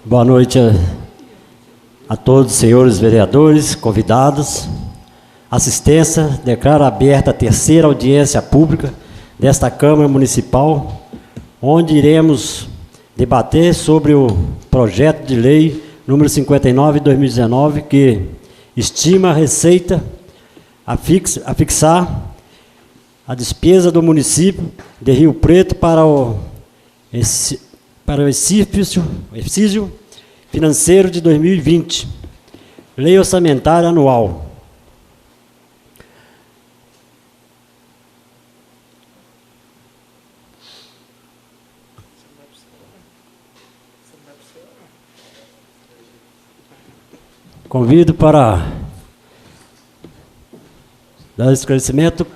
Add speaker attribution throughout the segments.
Speaker 1: Boa noite a todos os senhores vereadores, convidados. Assistência, declaro aberta a terceira audiência pública desta Câmara Municipal, onde iremos debater sobre o projeto de lei número 59 de 2019, que estima a receita a fixar a despesa do município de Rio Preto para o exercício financeiro de 2020, Lei Orçamentária Anual. Convido para dar esclarecimento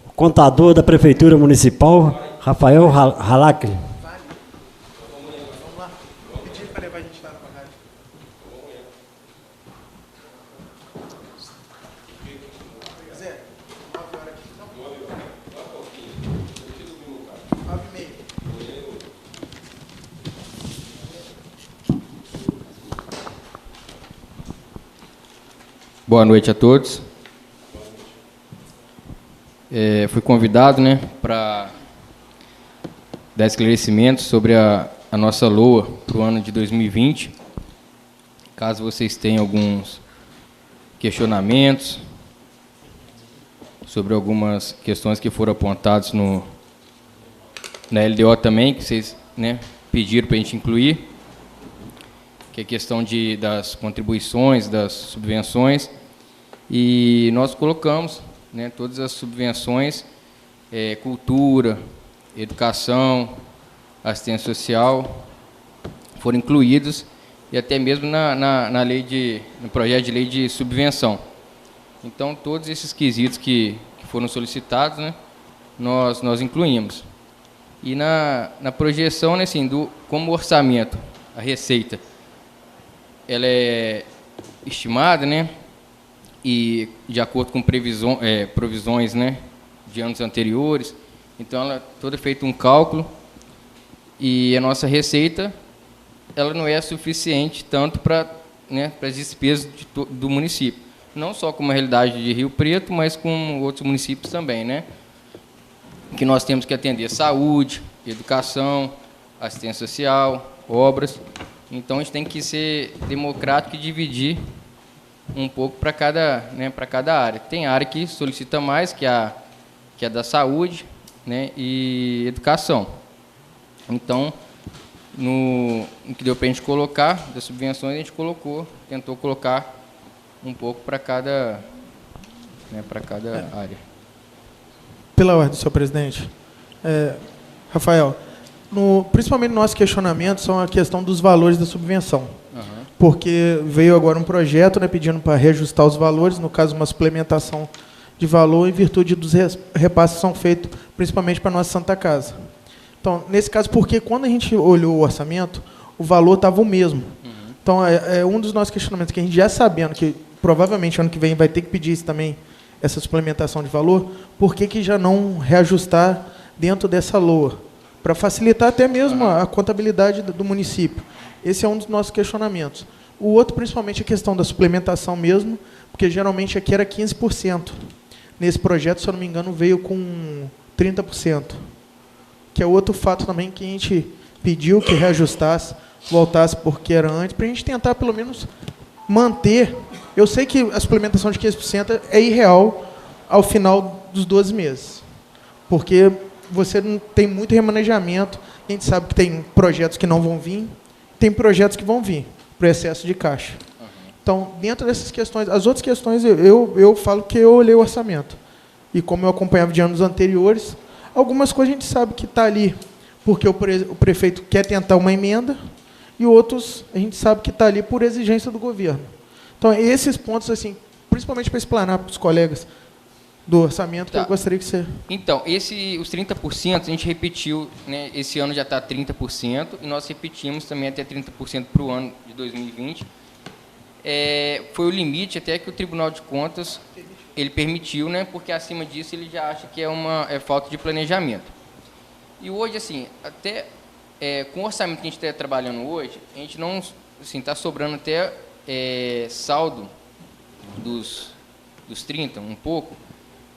Speaker 1: o contador da Prefeitura Municipal, Rafael Halak.
Speaker 2: Boa noite a todos. Fui convidado, para dar esclarecimentos sobre a nossa LOA para o ano de 2020. Caso vocês tenham alguns questionamentos sobre algumas questões que foram apontadas na LDO também, que vocês pediram para a gente incluir, que é a questão das contribuições, das subvenções. E nós colocamos todas as subvenções, cultura, educação, assistência social, foram incluídos, e até mesmo no projeto de lei de subvenção. Então, todos esses quesitos que foram solicitados, nós incluímos. E na projeção, como orçamento, a receita, ela é estimada, e de acordo com provisões de anos anteriores. Então, ela todo é feito um cálculo, e a nossa receita ela não é suficiente tanto para as despesas do município, não só com a realidade de Rio Preto, mas com outros municípios também, que nós temos que atender saúde, educação, assistência social, obras. Então, a gente tem que ser democrático e dividir um pouco para cada área. Tem área que solicita mais, que é da saúde, e educação. Então, no que deu para a gente colocar, das subvenções, a gente tentou colocar um pouco para cada área.
Speaker 3: Pela ordem, senhor presidente. Rafael, principalmente no nosso questionamento são a questão dos valores da subvenção. Uhum. Porque veio agora um projeto pedindo para reajustar os valores, no caso, uma suplementação de valor em virtude dos repasses que são feitos, principalmente para a nossa Santa Casa. Então, nesse caso, porque quando a gente olhou o orçamento, o valor estava o mesmo. Uhum. Então, é um dos nossos questionamentos, que a gente já sabendo que provavelmente ano que vem vai ter que pedir isso também, essa suplementação de valor, por que já não reajustar dentro dessa LOA? Para facilitar até mesmo a contabilidade do município. Esse é um dos nossos questionamentos. O outro, principalmente, é a questão da suplementação mesmo, porque geralmente aqui era 15%. Nesse projeto, se eu não me engano, veio com 30%. Que é outro fato também que a gente pediu que reajustasse, voltasse porque era antes, para a gente tentar, pelo menos, manter. Eu sei que a suplementação de 15% é irreal ao final dos 12 meses, porque você não tem muito remanejamento, a gente sabe que tem projetos que não vão vir, tem projetos que vão vir, por excesso de caixa. Uhum. Então, dentro dessas questões, as outras questões, eu falo que eu olhei o orçamento. E como eu acompanhava de anos anteriores, algumas coisas a gente sabe que está ali, porque o prefeito quer tentar uma emenda, e outros a gente sabe que está ali por exigência do governo. Então, esses pontos, assim, principalmente para explanar para os colegas do orçamento, que eu gostaria que você...
Speaker 2: Então, os 30%, a gente repetiu, esse ano já está 30%, e nós repetimos também até 30% para o ano de 2020. Foi o limite até que o Tribunal de Contas ele permitiu, porque acima disso ele já acha que é falta de planejamento. E hoje, assim, até Com o orçamento que a gente está trabalhando hoje, a gente não, assim, está sobrando até saldo dos 30, um pouco,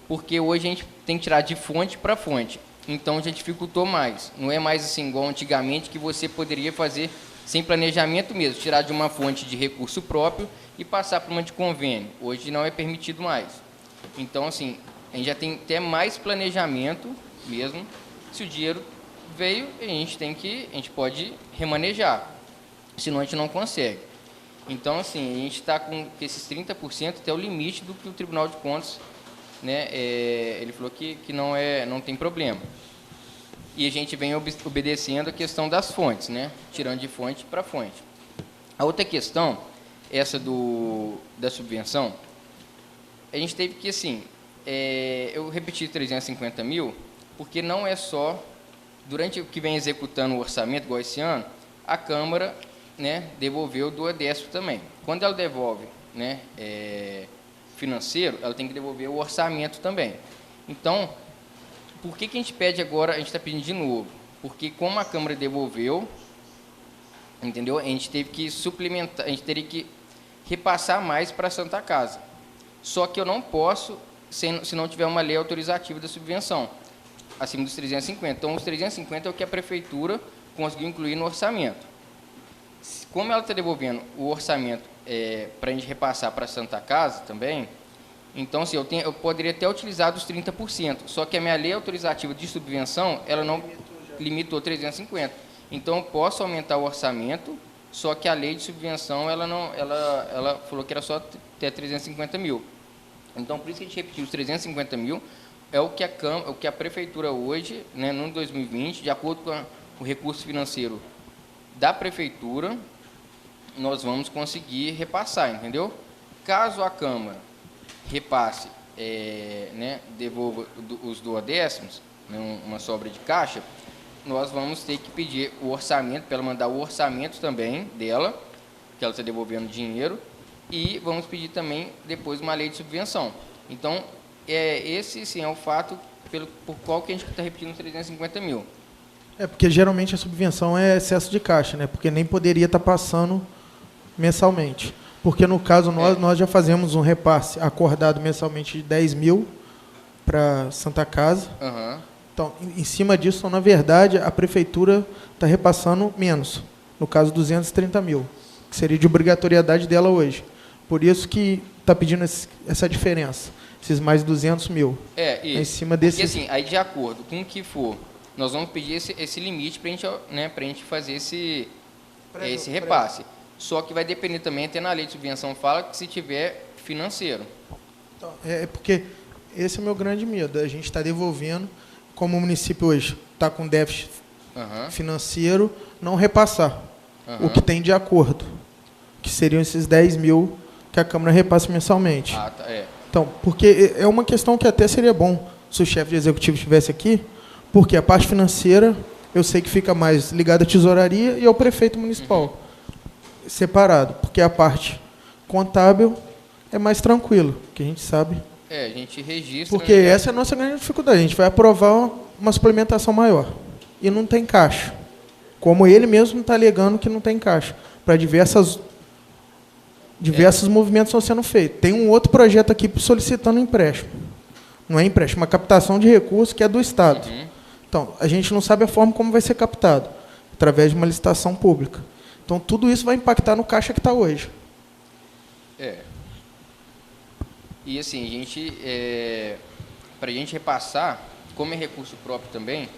Speaker 2: porque hoje a gente tem que tirar de fonte para fonte. Então já dificultou mais. Não é mais assim igual antigamente, que você poderia fazer sem planejamento mesmo, tirar de uma fonte de recurso próprio e passar para uma de convênio. Hoje não é permitido mais. Então, assim, a gente já tem até mais planejamento mesmo. Se o dinheiro veio, a gente pode remanejar, senão a gente não consegue. Então, assim, a gente está com esses 30% até o limite do que o Tribunal de Contas, né, ele falou que não tem problema. E a gente vem obedecendo a questão das fontes, né, tirando de fonte para fonte. A outra questão, essa da subvenção, a gente teve que, assim, eu repeti 350 mil, porque não é só, durante o que vem executando o orçamento, igual esse ano, a Câmara, né, devolveu do EDESP também. Quando ela devolve, né, financeiro, ela tem que devolver o orçamento também. Então, por que a gente pede agora, a gente está pedindo de novo? Porque como a Câmara devolveu, entendeu? A gente teve que suplementar, a gente teria que repassar mais para a Santa Casa. Só que eu não posso, se não tiver uma lei autorizativa da subvenção, acima dos 350. Então, os 350 é o que a Prefeitura conseguiu incluir no orçamento. Como ela está devolvendo o orçamento para a gente repassar para a Santa Casa também, então, assim, eu poderia ter utilizado os 30%, só que a minha lei autorizativa de subvenção, ela não limitou 350. Então, eu posso aumentar o orçamento, só que a lei de subvenção, ela falou que era só até 350 mil. Então, por isso que a gente repetiu os 350 mil, é o que a Prefeitura hoje, né, no 2020, de acordo com o recurso financeiro da Prefeitura, nós vamos conseguir repassar, entendeu? Caso a Câmara repasse, né, devolva os duodécimos, né, uma sobra de caixa, nós vamos ter que pedir o orçamento, para ela mandar o orçamento também dela, que ela está devolvendo dinheiro, e vamos pedir também depois uma lei de subvenção. Então, esse sim é o fato por qual que a gente está repetindo 350 mil.
Speaker 3: Porque geralmente a subvenção é excesso de caixa, né? Porque nem poderia estar passando mensalmente. Porque no caso nós já fazemos um repasse acordado mensalmente de 10 mil para Santa Casa.
Speaker 2: Uhum.
Speaker 3: Então, em cima disso, na verdade, a Prefeitura está repassando menos. No caso, 230 mil, que seria de obrigatoriedade dela hoje. Por isso que está pedindo essa diferença, esses mais 200 mil.
Speaker 2: Isso.
Speaker 3: Em cima desse...
Speaker 2: Porque, assim, aí de acordo com o que for, nós vamos pedir esse limite para a gente fazer esse repasse. Só que vai depender também, até na lei de subvenção fala que se tiver financeiro.
Speaker 3: Então, porque esse é o meu grande medo. A gente está devolvendo, como o município hoje está com déficit financeiro, não repassar o que tem de acordo, que seriam esses 10 mil que a Câmara repassa mensalmente. Então, porque é uma questão que até seria bom se o chefe de executivo estivesse aqui, porque a parte financeira eu sei que fica mais ligada à tesouraria e ao prefeito municipal, separado, porque a parte contábil é mais tranquilo, que a gente sabe.
Speaker 2: A gente registra...
Speaker 3: Porque essa é a nossa grande dificuldade. A gente vai aprovar uma suplementação maior e não tem caixa. Como ele mesmo está alegando que não tem caixa, para diversos movimentos estão sendo feitos. Tem um outro projeto aqui solicitando empréstimo. Não é empréstimo, é uma captação de recursos que é do Estado. Então, a gente não sabe a forma como vai ser captado, através de uma licitação pública. Então, tudo isso vai impactar no caixa que está hoje.
Speaker 2: E, assim, para a gente repassar, como é recurso próprio também,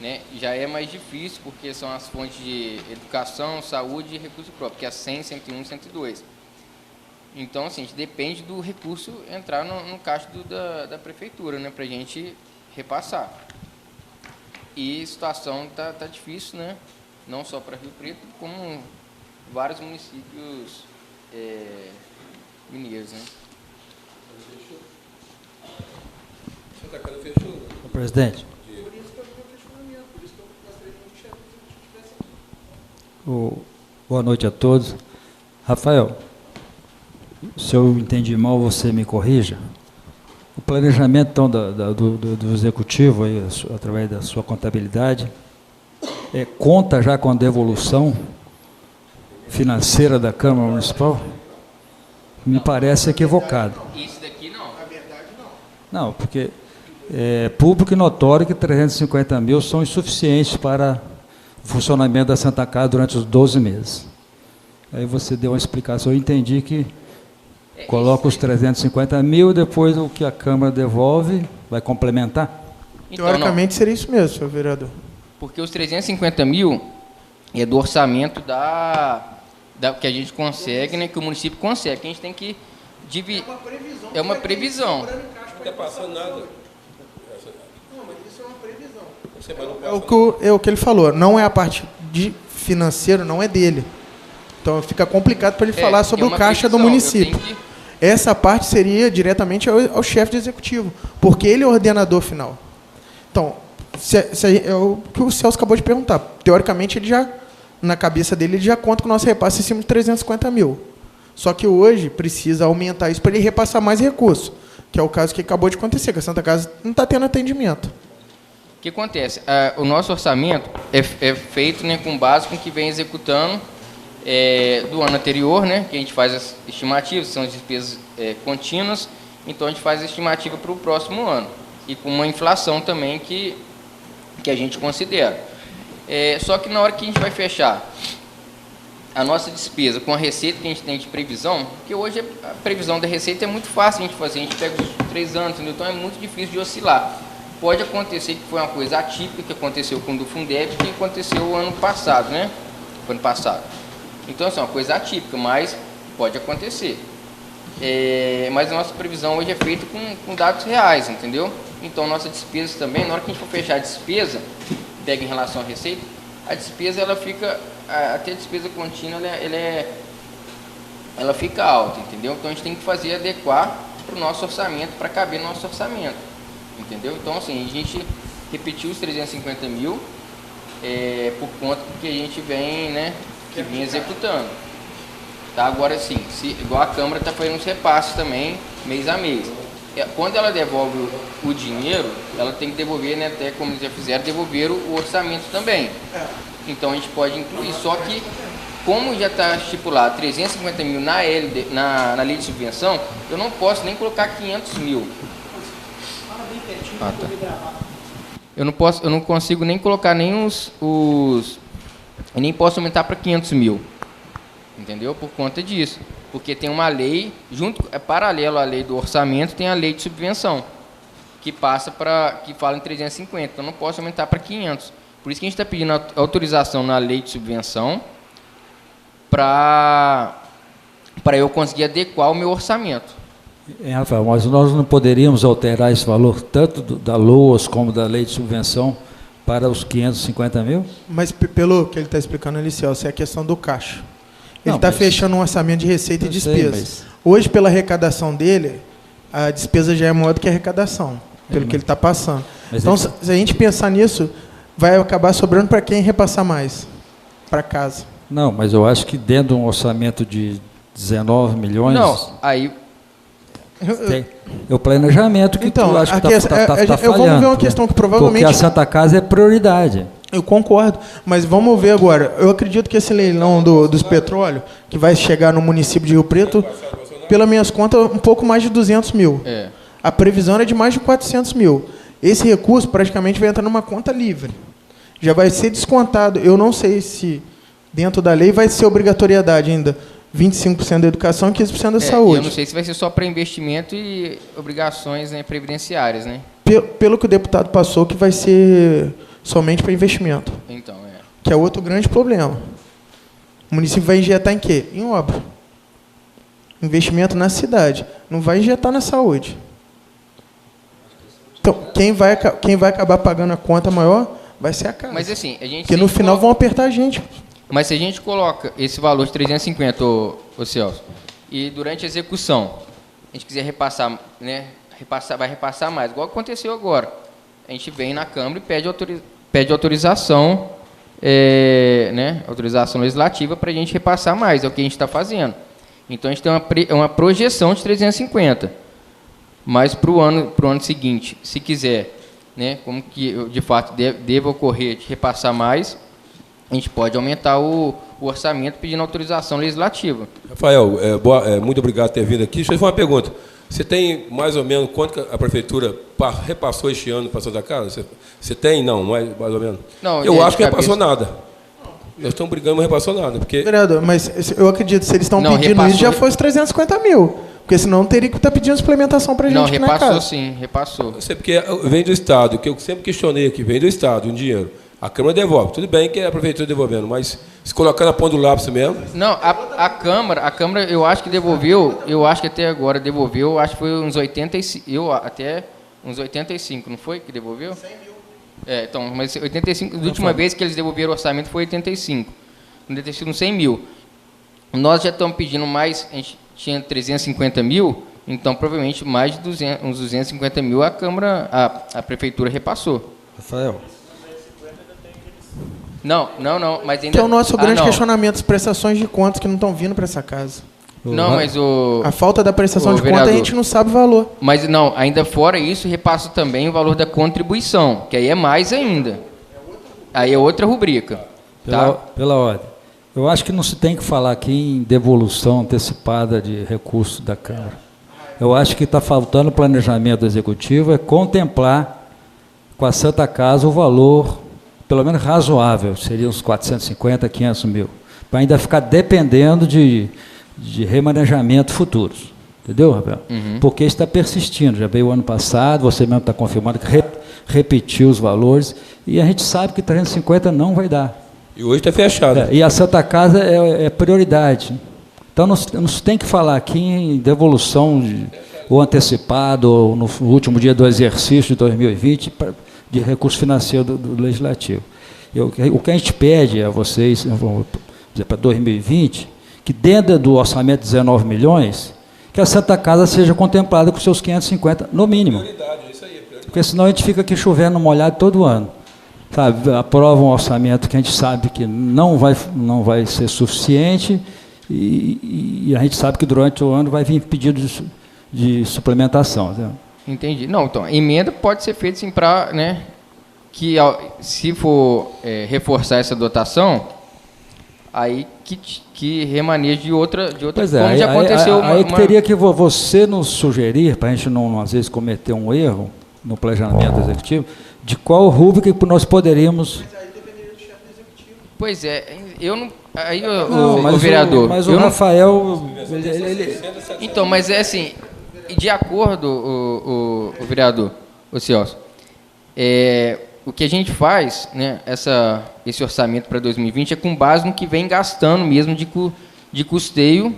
Speaker 2: né, já é mais difícil, porque são as fontes de educação, saúde e recurso próprio, que é a 100, 101 e 102. Então, assim, a gente depende do recurso entrar no caixa da Prefeitura, né, para a gente repassar. E a situação tá difícil, né? Não só para Rio Preto, como vários municípios mineiros, né?
Speaker 4: Santa Casa fechou.
Speaker 5: Presidente. Boa noite a todos. Rafael, se eu entendi mal, você me corrija. O planejamento então, do executivo, aí, através da sua contabilidade, conta já com a devolução financeira da Câmara Municipal? Me parece equivocado.
Speaker 2: Isso daqui não.
Speaker 5: Não, porque é público e notório que 350 mil são insuficientes para o funcionamento da Santa Casa durante os 12 meses. Aí você deu uma explicação, eu entendi que coloca os 350 mil, depois o que a Câmara devolve, vai complementar?
Speaker 2: Então,
Speaker 3: Teoricamente seria isso mesmo, senhor vereador.
Speaker 2: porque os 350 mil é do orçamento que a gente consegue, né, que o município consegue. Que a gente tem que dividir. É uma previsão.
Speaker 4: Não está passando nada.
Speaker 3: Não, mas isso é uma previsão.
Speaker 4: Você vai no
Speaker 3: É o que ele falou, não é a parte de financeiro, não é dele. Então fica complicado para ele falar sobre o caixa do município. Essa parte seria diretamente ao chefe de executivo, porque ele é o ordenador final. Então, é o que o Celso acabou de perguntar. Teoricamente, ele já, na cabeça dele, ele já conta com o nosso repasse acima de 350 mil. Só que hoje precisa aumentar isso para ele repassar mais recursos, que é o caso que acabou de acontecer, que a Santa Casa não está tendo atendimento.
Speaker 2: O que acontece? O nosso orçamento é feito, né, com base com o que vem executando do ano anterior, né, que a gente faz as estimativas, são as despesas contínuas, então a gente faz a estimativa para o próximo ano, e com uma inflação também que a gente considera. Só que na hora que a gente vai fechar a nossa despesa com a receita que a gente tem de previsão, porque hoje a previsão da receita é muito fácil a gente fazer, a gente pega os 3 anos, entendeu? Então é muito difícil de oscilar. Pode acontecer que foi uma coisa atípica que aconteceu com o do Fundeb, que aconteceu o ano passado, né? Ano passado. Então, assim, é uma coisa atípica, mas pode acontecer. Mas a nossa previsão hoje é feita com dados reais, entendeu? Então, nossa despesa também, na hora que a gente for fechar a despesa, pega em relação à receita, a despesa, ela fica, até a despesa contínua, ela fica alta, entendeu? Então, a gente tem que adequar para o nosso orçamento, para caber no nosso orçamento, entendeu? Então, assim, a gente repetiu os 350 mil por conta do que a gente vem, né, que vem executando. Tá? Agora, sim, igual a Câmara está fazendo os repasses também, mês a mês. Quando ela devolve o dinheiro, ela tem que devolver, né, até como eles já fizeram, devolver o orçamento também. Então a gente pode incluir, só que como já está estipulado 350 mil na lei de subvenção, eu não posso nem colocar 500 mil. Tá. Eu não consigo nem colocar nem eu nem posso aumentar para 500 mil. Entendeu? Por conta disso. Porque tem uma lei, paralelo à lei do orçamento, tem a lei de subvenção, que fala em 350. Então, eu não posso aumentar para 500. Por isso que a gente está pedindo autorização na lei de subvenção para eu conseguir adequar o meu orçamento.
Speaker 5: Rafael, mas nós não poderíamos alterar esse valor, tanto da LOAS como da lei de subvenção, para os 550 mil?
Speaker 3: Mas pelo que ele está explicando ali, Celso, é a questão do caixa. Ele está fechando um orçamento de receita e despesa. Hoje, pela arrecadação dele, a despesa já é maior do que a arrecadação, pelo que ele está passando. Então, se a gente pensar nisso, vai acabar sobrando para quem repassar mais? Para casa.
Speaker 5: Não, mas eu acho que dentro de um orçamento de 19 milhões...
Speaker 2: Não, aí...
Speaker 5: Tem o planejamento que
Speaker 3: então,
Speaker 5: eu acho que está falhando.
Speaker 3: Vamos ver uma questão que provavelmente...
Speaker 5: Porque a Santa Casa é prioridade.
Speaker 3: Eu concordo, mas vamos ver agora. Eu acredito que esse leilão dos petróleos, que vai chegar no município de Rio Preto, pelas minhas contas, um pouco mais de 200 mil. A previsão era de mais de 400 mil. Esse recurso praticamente vai entrar numa conta livre. Já vai ser descontado. Eu não sei se dentro da lei vai ser obrigatoriedade ainda. 25% da educação e 15% da saúde.
Speaker 2: Eu não sei se vai ser só para investimento e obrigações, né, previdenciárias, né?
Speaker 3: Pelo que o deputado passou, que vai ser somente para investimento.
Speaker 2: Então,
Speaker 3: que é outro grande problema. O município vai injetar em quê? Em obra. Investimento na cidade. Não vai injetar na saúde. Então, quem vai acabar pagando a conta maior vai ser a casa.
Speaker 2: Mas assim, a gente...
Speaker 3: Porque no final vão apertar a gente.
Speaker 2: Mas se a gente coloca esse valor de 350, ô Celso, e durante a execução, a gente quiser repassar, né, vai repassar mais, igual aconteceu agora. A gente vem na Câmara e pede autorização, né, autorização legislativa para a gente repassar mais, é o que a gente está fazendo. Então, a gente tem uma projeção de 350. Mas para o ano seguinte, se quiser, né, como que de fato deva ocorrer de repassar mais, a gente pode aumentar o orçamento pedindo autorização legislativa.
Speaker 4: Rafael, muito obrigado por ter vindo aqui. Deixa eu fazer uma pergunta. Você tem mais ou menos quanto que a prefeitura repassou este ano para a Santa Casa? Você tem? Não, mais ou menos?
Speaker 2: Não,
Speaker 4: eu acho que não repassou nada. Nós estamos brigando, mas não repassou nada. Porque...
Speaker 3: Vereador, mas eu acredito que se eles estão pedindo
Speaker 2: repassou...
Speaker 3: isso, já foi os 350 mil. Porque senão teria que estar pedindo suplementação para a gente
Speaker 2: Não,
Speaker 3: aqui na
Speaker 2: repassou
Speaker 3: casa.
Speaker 2: sim, repassou.
Speaker 4: Eu sei porque vem do Estado, que eu sempre questionei aqui, vem do Estado, um dinheiro. A Câmara devolve. Tudo bem que é a Prefeitura devolvendo, mas se colocar na ponta do lápis mesmo...
Speaker 2: Não, a Câmara eu acho que devolveu, eu acho que até agora devolveu, acho que foi uns 85, até uns 85, não foi que devolveu? 100 mil. Então, mas 85, a última vez que eles devolveram o orçamento foi 85. Não deve ter sido uns 100 mil. Nós já estamos pedindo mais, a gente tinha 350 mil, então provavelmente mais de uns 250 mil a Câmara, a Prefeitura repassou.
Speaker 5: Rafael.
Speaker 2: Não, mas ainda...
Speaker 3: Que é o nosso grande questionamento, as prestações de contas que não estão vindo para essa casa.
Speaker 2: Não, mas
Speaker 3: a falta da prestação de
Speaker 2: vereador,
Speaker 3: conta, a gente não sabe o valor.
Speaker 2: Mas não, ainda fora isso, repassa também o valor da contribuição, que aí é mais ainda. Aí é outra rubrica.
Speaker 5: Pela ordem. Eu acho que não se tem que falar aqui em devolução antecipada de recursos da Câmara. Eu acho que está faltando planejamento executivo, é contemplar com a Santa Casa o valor, pelo menos razoável, seria uns 450, 500 mil, para ainda ficar dependendo de remanejamento futuros. Entendeu, Rafael? Porque está persistindo, já veio o ano passado, você mesmo está confirmando que repetiu os valores, e a gente sabe que 350 não vai dar.
Speaker 4: E hoje está fechado.
Speaker 5: E a Santa Casa é prioridade. Então, não se tem que falar aqui em devolução ou antecipado, ou no último dia do exercício de 2020, de recurso financeiro do Legislativo. O que a gente pede a vocês, para 2020, que dentro do orçamento de 19 milhões, que a Santa Casa seja contemplada com seus 550, no mínimo.
Speaker 4: Prioridade, isso aí, prioridade.
Speaker 5: Porque senão a gente fica aqui chovendo molhado todo ano. Sabe, aprova um orçamento que a gente sabe que não vai ser suficiente e a gente sabe que durante o ano vai vir pedido de suplementação. Entendeu?
Speaker 2: Entendi. Não, então, a emenda pode ser feita sim para, né, que se for reforçar essa dotação, aí que remaneje de outra
Speaker 5: pois
Speaker 2: como já aconteceu.
Speaker 5: Aí teria que você nos sugerir, para a gente não, às vezes, cometer um erro no planejamento executivo, de qual rúbrica que nós poderíamos...
Speaker 3: Mas aí dependeria do chefe do executivo.
Speaker 2: Pois é, eu não... Aí,
Speaker 5: mas
Speaker 2: o vereador...
Speaker 5: Mas o Rafael...
Speaker 2: Então, mas é assim, de acordo, o vereador, o Celso, o que a gente faz, né, esse orçamento para 2020 é com base no que vem gastando mesmo de custeio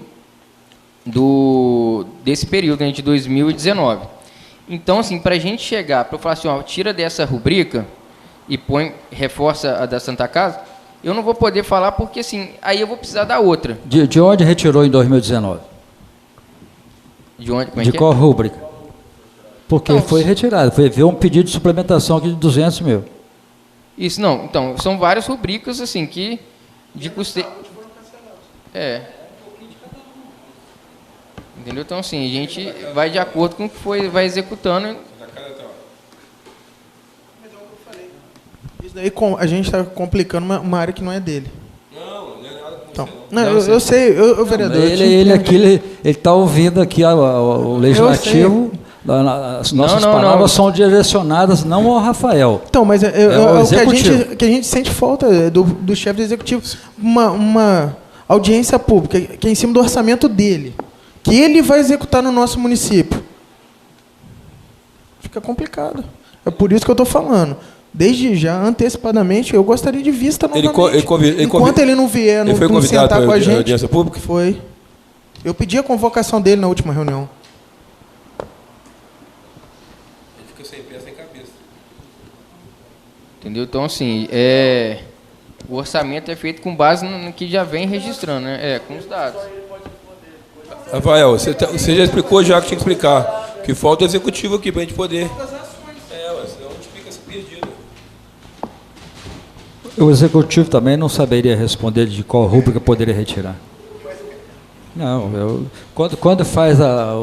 Speaker 2: desse período, né, de 2019. Então, assim, para a gente chegar, para eu falar assim, ó, tira dessa rubrica e reforça a da Santa Casa, eu não vou poder falar porque, assim, aí eu vou precisar da outra.
Speaker 5: De onde retirou em 2019?
Speaker 2: De onde? Como é
Speaker 5: de
Speaker 2: que
Speaker 5: qual rúbrica? Porque
Speaker 2: então,
Speaker 5: foi retirado, veio um pedido de suplementação aqui de 200 mil.
Speaker 2: Isso, não. Então, são várias rubricas, assim, que de custeio... Entendeu? Então, assim, a gente vai de acordo com o que vai executando.
Speaker 3: Isso daí a gente está complicando uma área que não é dele.
Speaker 4: Não é nada com
Speaker 3: Então,
Speaker 4: você,
Speaker 3: não, eu sei, eu vereador.
Speaker 5: Ele está ouvindo aqui o Legislativo, as nossas palavras são direcionadas não ao Rafael.
Speaker 3: Então, mas
Speaker 5: o
Speaker 3: que a gente sente falta do chefe do Executivo, uma audiência pública, que é em cima do orçamento dele, que ele vai executar no nosso município. Fica complicado. É por isso que eu estou falando. Desde já, antecipadamente, eu gostaria de vista novamente. Enquanto ele não vier, não sentar com a gente...
Speaker 4: audiência pública?
Speaker 3: Foi. Eu pedi a convocação dele na última reunião.
Speaker 4: Ele fica sem pé, sem cabeça.
Speaker 2: Entendeu? Então, assim, o orçamento é feito com base no que já vem registrando, né? Com os dados.
Speaker 4: Rafael, você já explicou já que tinha que explicar. Que falta executivo aqui para a gente poder... mas senão a gente fica se perdido.
Speaker 5: O Executivo também não saberia responder de qual rúbrica poderia retirar. Não, quando faz a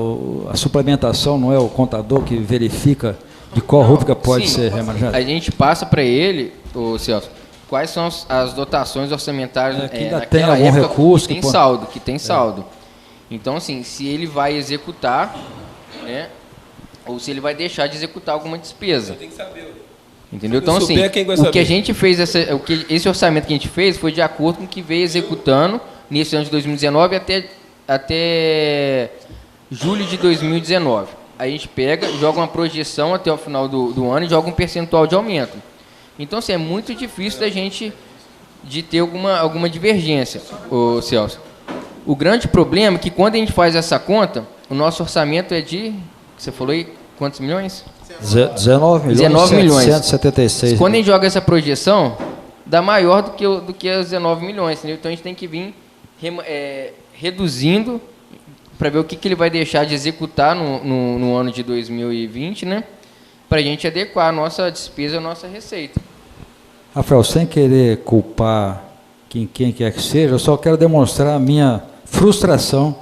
Speaker 5: suplementação, não é o contador que verifica de qual rúbrica pode ser remanejada?
Speaker 2: A gente passa para ele, o Celso, quais são as dotações orçamentárias
Speaker 5: que ainda
Speaker 2: naquela
Speaker 5: tem algum
Speaker 2: época
Speaker 5: recurso
Speaker 2: que tem
Speaker 5: que pode-
Speaker 2: saldo, que tem saldo. Então, assim, se ele vai executar, né, ou se ele vai deixar de executar alguma despesa.
Speaker 4: Tem que saber.
Speaker 2: Entendeu?
Speaker 4: Se
Speaker 2: Então,
Speaker 4: não
Speaker 2: assim,
Speaker 4: souber, quem vai
Speaker 2: o que
Speaker 4: saber?
Speaker 2: a gente fez, esse orçamento que a gente fez foi de acordo com o que veio executando nesse ano de 2019 até julho de 2019. Aí a gente pega, joga uma projeção até o final do ano e joga um percentual de aumento. Então, assim, é muito difícil da gente de ter alguma divergência, ô Celso. O grande problema é que quando a gente faz essa conta, o nosso orçamento é de, você falou aí, quantos milhões?
Speaker 5: 19 milhões,
Speaker 2: 19 milhões.
Speaker 5: 776.
Speaker 2: Quando a gente joga essa projeção, dá maior do que os 19 milhões, entendeu? Então a gente tem que vir reduzindo para ver o que ele vai deixar de executar no ano de 2020, né? Para a gente adequar a nossa despesa à nossa receita.
Speaker 5: Rafael, sem querer culpar quem quer que seja, eu só quero demonstrar a minha frustração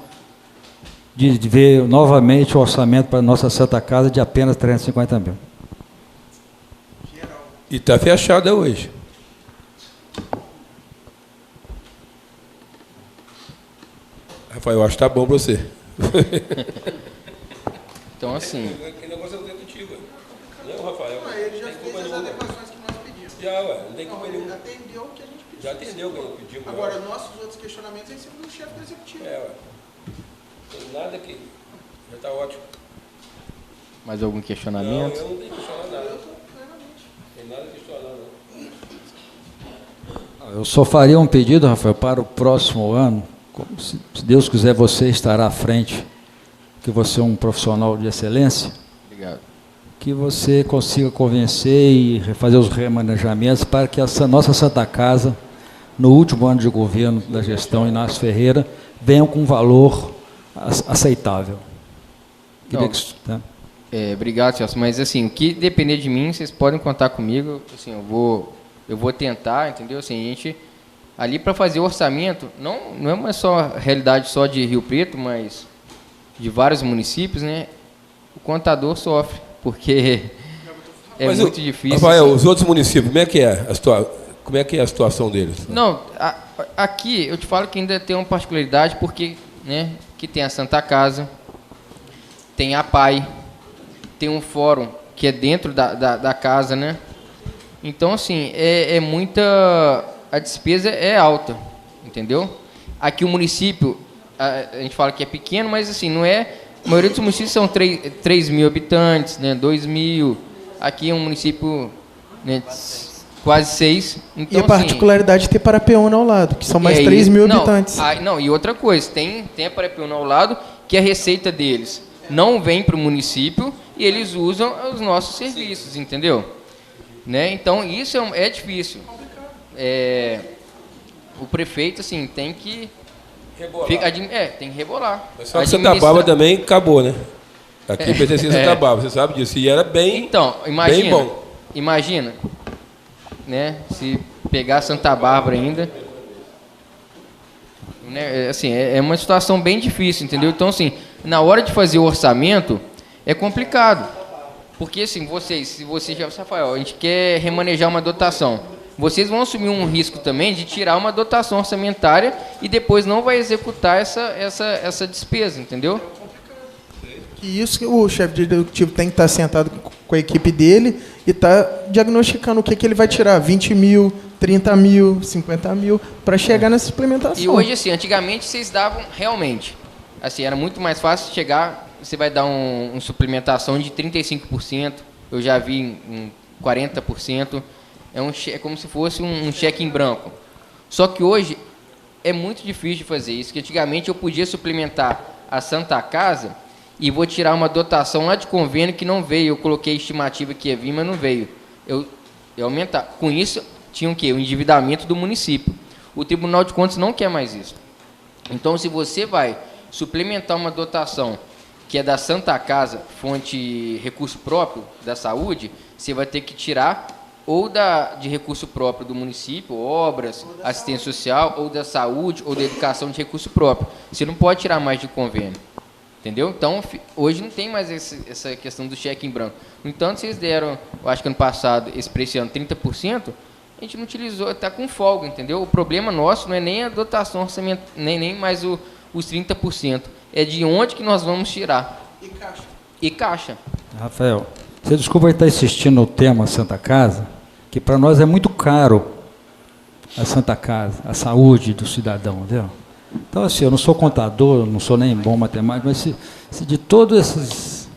Speaker 5: de ver novamente o orçamento para a nossa Santa Casa de apenas 350 mil.
Speaker 4: E está fechada hoje. Rafael, eu acho que está bom para você.
Speaker 2: Então, assim...
Speaker 4: Que negócio é contigo. Não, Rafael.
Speaker 3: Ele já fez as adequações que nós pedimos.
Speaker 4: Já, ué. Não tem culpa nenhuma.
Speaker 3: Atendeu o que a gente pediu.
Speaker 4: Já atendeu o que a gente pediu.
Speaker 3: Agora, nossos outros questionamentos é em cima do chefe do executivo.
Speaker 4: É, ué. Não tem nada que... Já está ótimo.
Speaker 2: Mais algum
Speaker 4: Não,
Speaker 2: questionamento?
Speaker 4: eu não tenho que questionar nada. Não tem nada que questionar, não.
Speaker 5: Eu só faria um pedido, Rafael, para o próximo ano, se Deus quiser, você estará à frente, que você é um profissional de excelência,
Speaker 2: Obrigado.
Speaker 5: que você consiga convencer e fazer os remanejamentos para que essa nossa Santa Casa, no último ano de governo da gestão Inácio Ferreira, venha com um valor aceitável. Queria
Speaker 2: Não.
Speaker 5: que, tá?
Speaker 2: Obrigado, Celso. Mas, assim, o que depender de mim, vocês podem contar comigo. Assim, eu vou tentar, entendeu? Assim, a gente, ali para fazer o orçamento, não é uma realidade só de Rio Preto, mas de vários municípios, né? O contador sofre, porque
Speaker 4: Mas
Speaker 2: muito difícil.
Speaker 4: Rafael,
Speaker 2: assim.
Speaker 4: os outros municípios, como é que é a situação deles?
Speaker 2: Não, aqui eu te falo que ainda tem uma particularidade, porque, né, que tem a Santa Casa, tem a PAI, tem um fórum que é dentro da casa, né? Então, assim, a despesa é alta, entendeu? Aqui o município, a gente fala que é pequeno, mas assim, não é... A maioria dos municípios são 3 mil habitantes, né? 2 mil. Aqui é um município, né, quase 6. Então,
Speaker 3: E a particularidade de ter Parapeúna ao lado, que são mais 3 mil habitantes.
Speaker 2: Não, e outra coisa, tem a Parapeúna ao lado, que a receita deles não vem para o município e eles usam os nossos serviços, entendeu? Né? Então, isso é difícil. O prefeito, assim, tem que... tem que rebolar.
Speaker 4: Mas só que Santa Bárbara também acabou, né? Aqui pertencia a Santa Bárbara, você sabe disso. E era bem,
Speaker 2: Então,
Speaker 4: bem bom.
Speaker 2: Imagina, né, se pegar Santa Bárbara ainda, né, assim, é uma situação bem difícil, entendeu? Então, assim, na hora de fazer o orçamento, é complicado. Porque, assim, se vocês já... Rafael, a gente quer remanejar uma dotação. Vocês vão assumir um risco também de tirar uma dotação orçamentária e depois não vai executar essa despesa, entendeu?
Speaker 3: E isso que o chefe de executivo tem que estar sentado com a equipe dele e estar diagnosticando o que ele vai tirar, 20 mil, 30 mil, 50 mil, para chegar nessa implementação.
Speaker 2: E hoje, assim, antigamente vocês davam realmente, assim, era muito mais fácil chegar, você vai dar uma suplementação de 35%, eu já vi em 40%, é como se fosse um cheque em branco. Só que hoje é muito difícil de fazer isso, que antigamente eu podia suplementar a Santa Casa e vou tirar uma dotação lá de convênio que não veio, eu coloquei estimativa que ia vir, mas não veio. Eu aumentar. Com isso, tinha o quê? O endividamento do município. O Tribunal de Contas não quer mais isso. Então, se você vai suplementar uma dotação que é da Santa Casa, fonte recurso próprio da saúde, você vai ter que tirar ou de recurso próprio do município, obras, assistência social, ou da saúde, ou da educação de recurso próprio. Você não pode tirar mais de convênio. Entendeu? Então, hoje não tem mais essa questão do cheque em branco. No entanto, vocês deram, eu acho que ano passado, esse ano, 30%, a gente não utilizou, está com folga, entendeu? O problema nosso não é nem a dotação orçamentária, nem mais os 30%. É de onde que nós vamos tirar. E caixa.
Speaker 5: Rafael, você desculpa estar insistindo no tema Santa Casa, que para nós é muito caro a Santa Casa, a saúde do cidadão, entendeu? Então, assim, eu não sou contador, não sou nem bom matemático, mas se de todas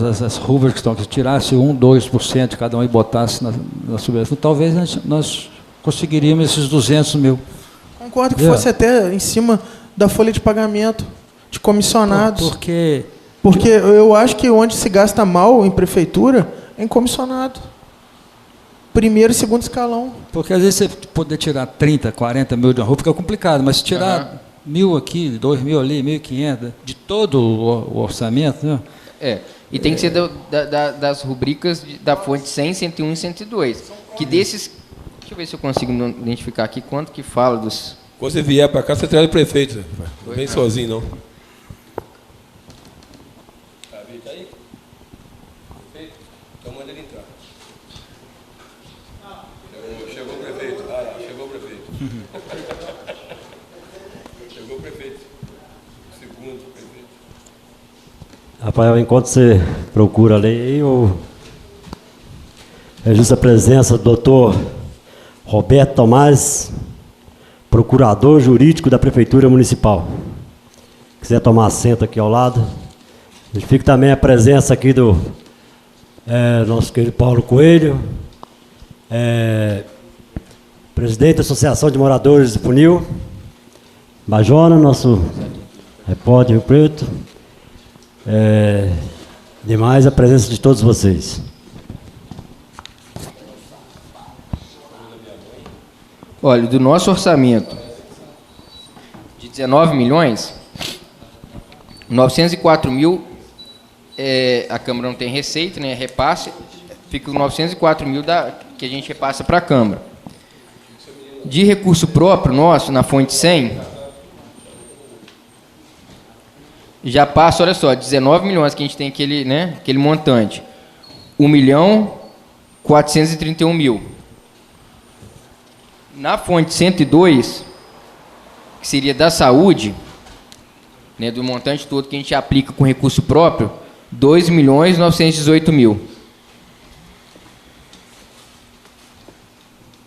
Speaker 5: essas rubricas que estão aqui, tirasse 1%, 2% de cada um e botasse na subvenção, talvez nós conseguiríamos esses 200 mil.
Speaker 3: Concordo que fosse até em cima da folha de pagamento de comissionados. Porque eu acho que onde se gasta mal em prefeitura é em comissionado. Primeiro e segundo escalão.
Speaker 5: Porque às vezes você poder tirar 30, 40 mil de uma rua fica complicado, mas se tirar 1.000 aqui, 2.000 ali, 1.500, de todo o orçamento, né?
Speaker 2: E tem que ser das rubricas da fonte 100, 101 e 102. Que desses... Deixa eu ver se eu consigo identificar aqui quanto que fala dos...
Speaker 4: Quando você vier para cá, você traz o prefeito. Não vem sozinho, não. Está aí? Prefeito? Então manda ele entrar. Chegou o prefeito. Chegou o prefeito. Chegou o prefeito. Segundo prefeito.
Speaker 1: Rafael, enquanto você procura a lei, eu registro a presença do doutor Roberto Tomás, procurador jurídico da Prefeitura Municipal. Se quiser tomar assento aqui ao lado. Verifico também a presença aqui do nosso querido Paulo Coelho, presidente da Associação de Moradores de Funil, Bajona, nosso repórter Rio Preto. Demais a presença de todos vocês.
Speaker 2: Olha, do nosso orçamento de 19 milhões, 904 mil, a Câmara não tem receita, né, repasse, fica 904 mil que a gente repassa para a Câmara. De recurso próprio nosso, na fonte 100, já passa, olha só, 19 milhões que a gente tem aquele montante. 1.431.000. Na fonte 102, que seria da saúde, né, do montante todo que a gente aplica com recurso próprio, 2.918.000.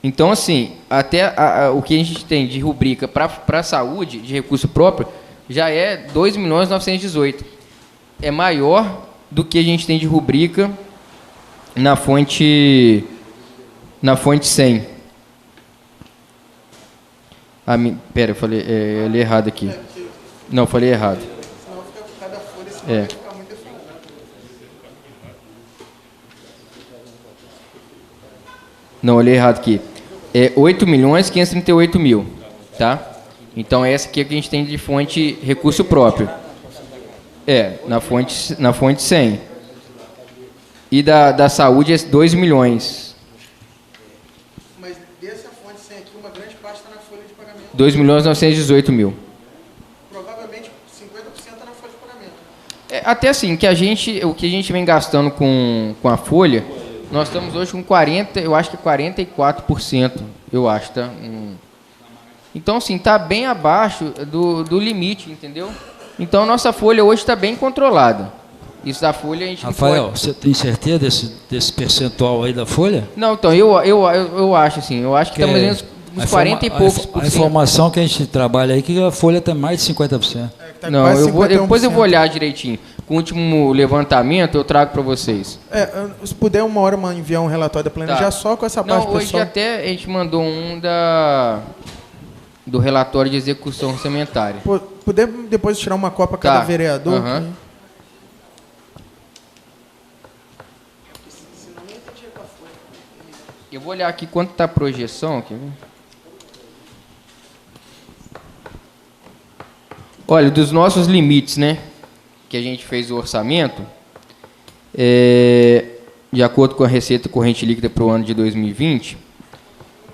Speaker 2: Então, assim, até o que a gente tem de rubrica para a saúde, de recurso próprio, já é 2.918.000. É maior do que a gente tem de rubrica na fonte 100. Pera, eu li errado aqui. Não, falei errado. Não, eu li errado aqui. É 8.538.000, tá? Então, essa aqui é que a gente tem de fonte recurso próprio. Na fonte 100. E da saúde é 2 milhões.
Speaker 3: Mas dessa fonte 100 aqui, uma grande parte está na folha de pagamento.
Speaker 2: 2.918.000.
Speaker 3: Provavelmente 50% está na folha de pagamento.
Speaker 2: Até assim, o que a gente vem gastando com a folha, nós estamos hoje com 40%, eu acho que 44%, eu acho, tá? Então, assim, está bem abaixo do limite, entendeu? Então, nossa folha hoje está bem controlada. Isso da folha a gente
Speaker 5: Rafael,
Speaker 2: não pode...
Speaker 5: você tem certeza desse percentual aí da folha?
Speaker 2: Não, então, eu acho assim, eu acho que está mais ou menos uns 40 e poucos por cento.
Speaker 5: A informação que a gente trabalha aí é que a folha tem mais de 50%.
Speaker 2: Não, depois eu vou olhar direitinho. Com o último levantamento, eu trago para vocês.
Speaker 3: Se puder, uma hora enviar um relatório da planejamento, já só com essa parte,
Speaker 2: não, hoje
Speaker 3: pessoal.
Speaker 2: Até a gente mandou do relatório de execução orçamentária.
Speaker 3: Puder depois tirar uma cópia a cada vereador?
Speaker 2: Eu vou olhar aqui quanto está a projeção. Aqui. Olha, dos nossos limites, né, que a gente fez o orçamento, de acordo com a receita corrente líquida para o ano de 2020,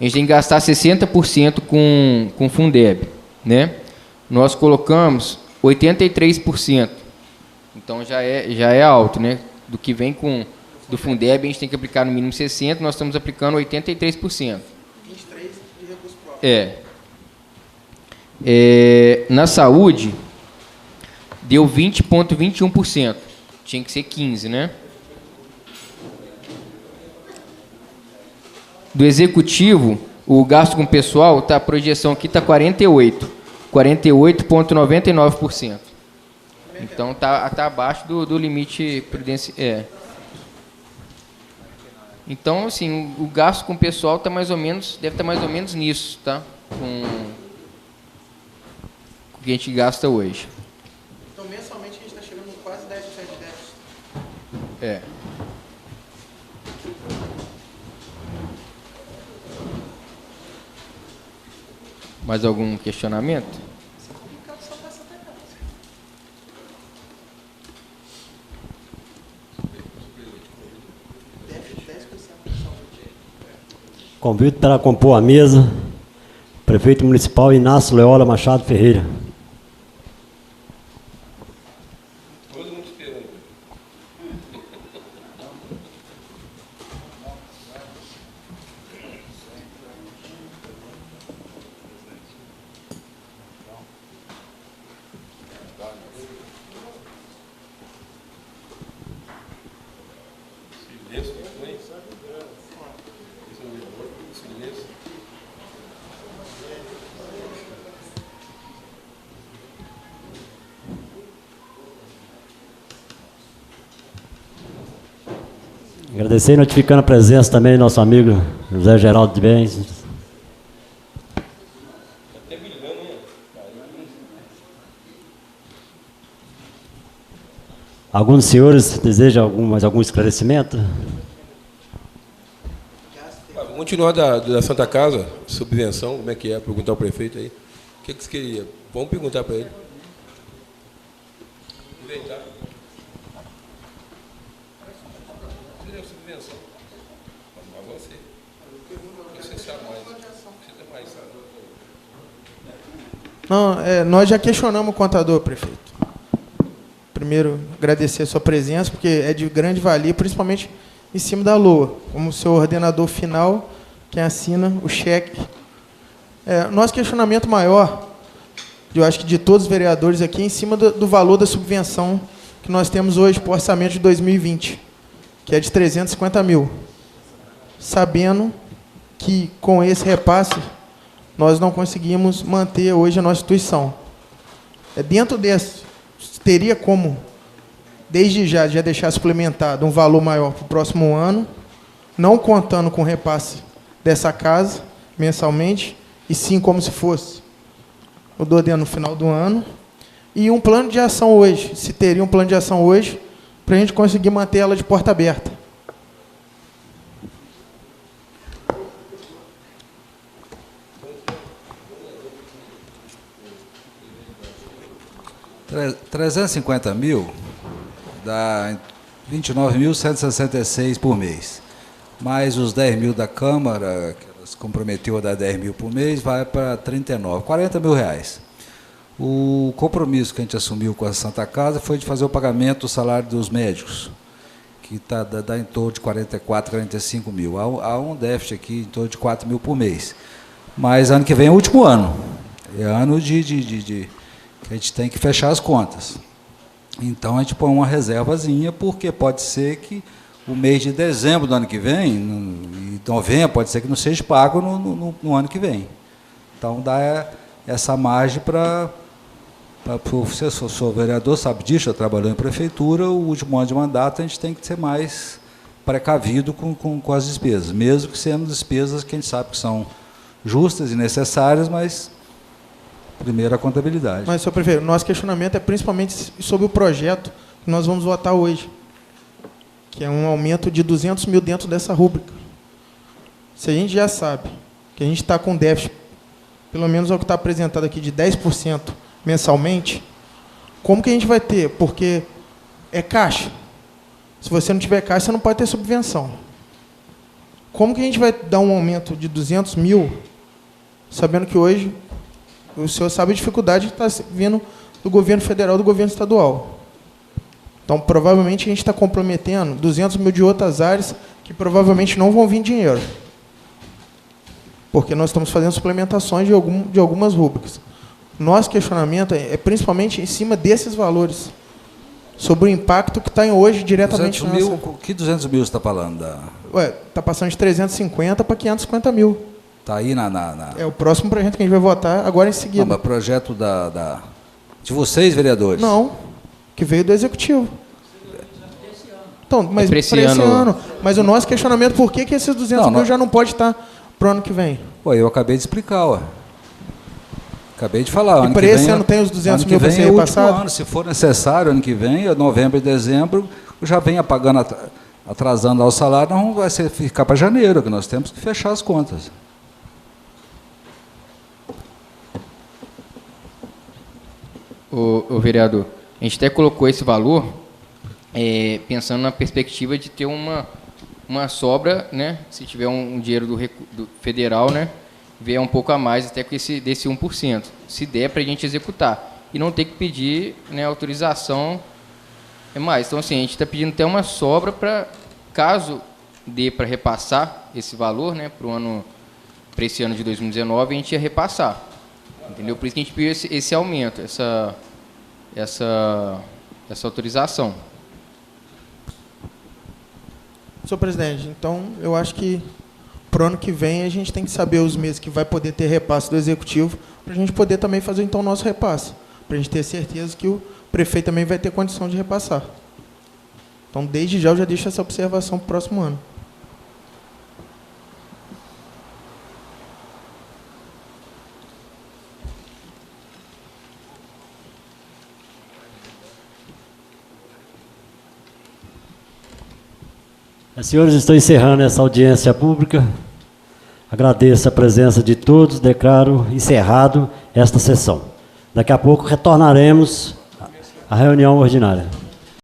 Speaker 2: a gente tem que gastar 60% com Fundeb, né? Nós colocamos 83%, então já é alto, né? Do que vem com do Fundeb, a gente tem que aplicar no mínimo 60%, nós estamos aplicando 83%.
Speaker 3: 23 de recurso próprio.
Speaker 2: Na saúde, deu 20,21%. Tinha que ser 15%, né? Do executivo, o gasto com pessoal, a projeção aqui está 48,99%. Então, está abaixo do limite prudencial. Então, assim, o gasto com pessoal deve estar mais ou menos nisso, tá? Com o que a gente gasta hoje.
Speaker 3: Então, mensalmente, a gente está chegando quase 10% de déficit.
Speaker 2: Mais algum questionamento?
Speaker 1: Convido para compor a mesa, prefeito municipal Inácio Loyola Machado Ferreira.
Speaker 4: Todo mundo esperando. Silêncio, silêncio.
Speaker 1: Agradecer e notificando a presença também do nosso amigo José Geraldo de Bens. Algum dos senhores deseja mais algum esclarecimento?
Speaker 4: Vamos continuar da Santa Casa, subvenção, como é que é? Perguntar ao prefeito aí. O que você queria? Vamos perguntar para ele. Aproveitar. Subvenção. Mas você. Você sabe mais. Você tem mais, sabe?
Speaker 3: Não, nós já questionamos o contador, prefeito. Primeiro, agradecer a sua presença, porque é de grande valia, principalmente em cima da LOA, como o seu ordenador final, quem assina o cheque. Nosso questionamento maior, eu acho que de todos os vereadores aqui, é em cima do valor da subvenção que nós temos hoje para o orçamento de 2020, que é de 350 mil. Sabendo que, com esse repasse, nós não conseguimos manter hoje a nossa instituição. Dentro desse, teria como, desde já deixar suplementado um valor maior para o próximo ano, não contando com o repasse dessa casa, mensalmente, e sim como se fosse o no final do ano, e um plano de ação hoje, se teria um plano de ação hoje, para a gente conseguir manter ela de porta aberta.
Speaker 5: R$350 mil dá 29.166 por mês. Mais os 10 mil da Câmara, que elas comprometeu a dar 10 mil por mês, vai para 39, 40 mil reais. O compromisso que a gente assumiu com a Santa Casa foi de fazer o pagamento do salário dos médicos, que dá em torno de 44, 45 mil. Há um déficit aqui em torno de 4 mil por mês. Mas ano que vem é o último ano. É ano que a gente tem que fechar as contas. Então, a gente põe uma reservazinha, porque pode ser que o mês de dezembro do ano que vem, e novembro, pode ser que não seja pago no ano que vem. Então, dá essa margem para... Você, sou vereador, sabe disso, já trabalhou em prefeitura, o último ano de mandato a gente tem que ser mais precavido com as despesas, mesmo que sejam despesas que a gente sabe que são justas e necessárias, mas primeiro a contabilidade.
Speaker 3: Mas, senhor prefeito, nosso questionamento é principalmente sobre o projeto que nós vamos votar hoje, que é um aumento de 200 mil dentro dessa rúbrica. Se a gente já sabe que a gente está com déficit, pelo menos é o que está apresentado aqui, de 10% mensalmente, como que a gente vai ter? Porque é caixa. Se você não tiver caixa, você não pode ter subvenção. Como que a gente vai dar um aumento de 200 mil, sabendo que hoje o senhor sabe a dificuldade que está vindo do governo federal e do governo estadual? Então, provavelmente, a gente está comprometendo 200 mil de outras áreas que provavelmente não vão vir dinheiro. Porque nós estamos fazendo suplementações de algumas rúbricas. Nosso questionamento é principalmente em cima desses valores, sobre o impacto que está hoje diretamente
Speaker 6: 200 mil, que 200 mil você está falando?
Speaker 3: Está passando de 350 para 550 mil.
Speaker 6: Está aí
Speaker 3: É o próximo projeto que a gente vai votar agora em seguida.
Speaker 6: Não, mas projeto de vocês, vereadores?
Speaker 3: Não, que veio do Executivo. Então, mas
Speaker 2: para
Speaker 3: esse
Speaker 2: esse
Speaker 3: ano. Mas o nosso questionamento, por que esses 200 mil já não pode estar para o ano que vem?
Speaker 6: Pô, eu acabei de explicar, ué. Acabei de falar.
Speaker 3: E para esse ano tem os 200 mil para ser repassado?
Speaker 6: Ano, se for necessário, ano que vem, novembro e dezembro, já venha pagando, atrasando lá o salário, não vai ficar para janeiro, que nós temos que fechar as contas.
Speaker 2: O vereador, a gente até colocou esse valor pensando na perspectiva de ter uma sobra, né? Se tiver um dinheiro do federal, né? Vier um pouco a mais até com desse 1%, se der para a gente executar. E não ter que pedir, né, autorização mais. Então, assim, a gente está pedindo até uma sobra para, caso dê para repassar esse valor, né, para esse ano de 2019, a gente ia repassar. Entendeu? Por isso que a gente pediu esse aumento, essa autorização.
Speaker 3: Senhor presidente, então eu acho que para o ano que vem a gente tem que saber os meses que vai poder ter repasse do Executivo, para a gente poder também fazer então o nosso repasse, para a gente ter certeza que o prefeito também vai ter condição de repassar. Então, desde já eu já deixo essa observação para o próximo ano.
Speaker 1: Senhores, estou encerrando essa audiência pública. Agradeço a presença de todos, declaro encerrado esta sessão. Daqui a pouco retornaremos à reunião ordinária.